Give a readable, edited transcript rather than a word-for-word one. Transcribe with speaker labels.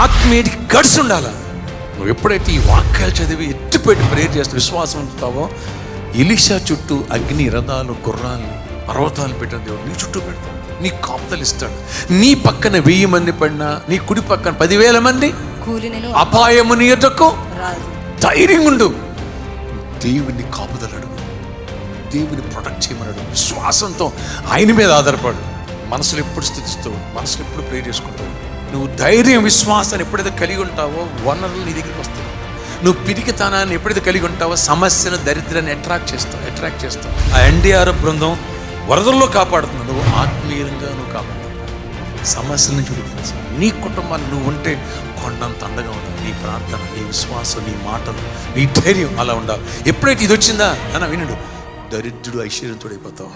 Speaker 1: ఆత్మీయుడికి గడిచి ఉండాలి. నువ్వు ఎప్పుడైతే ఈ వాక్యాలు చదివి ఎత్తిపెట్టి ప్రేయర్ చేస్తూ విశ్వాసం ఉంచుతావో, ఎలీషా చుట్టూ అగ్ని రథాలు, గుర్రాలు, పర్వతాలు పెట్టిన దేవుడు నీ చుట్టూ పెడతాడు. నీ కాపుదలు ఇస్తాడు. నీ పక్కన 1000 మంది పడినా, నీ కుడి పక్కన 10,000 మంది అపాయము నీ ఎదుటకు ధైర్యం ఉండు. దేవుని కాపుదలు అడుగు, దేవుని ప్రొటెక్ట్ చేయమన్నాడు. విశ్వాసంతో ఆయన మీద ఆధారపడు. మనసులు ఎప్పుడు స్థితిస్తావు, మనసులు ఎప్పుడు ప్రేర్ చేసుకుంటావు. నువ్వు ధైర్యం, విశ్వాసాన్ని ఎప్పుడైతే కలిగి ఉంటావో వనరులు నీ దగ్గరికి వస్తాయి. నువ్వు పిరికితనాన్ని ఎప్పుడైతే కలిగి ఉంటావో సమస్యను, దరిద్రాన్ని అట్రాక్ట్ చేస్తావు. ఆ NDRF బృందం వరదల్లో కాపాడుతున్నావు. నువ్వు ఆత్మీయంగా నువ్వు కాపాడు. సమస్యల నుంచి విడిపించు. నీ కుటుంబాన్ని నువ్వు ఉంటే కొండంత అండగా ఉండాలి. నీ ప్రార్థన, నీ విశ్వాసం, నీ మాటలు, నీ ధైర్యం అలా ఉండాలి. ఎప్పుడైతే ఇది వచ్చిందా అన్న వినుడు, దరిద్రుడు ఐశ్వర్యంతో అయిపోతావు.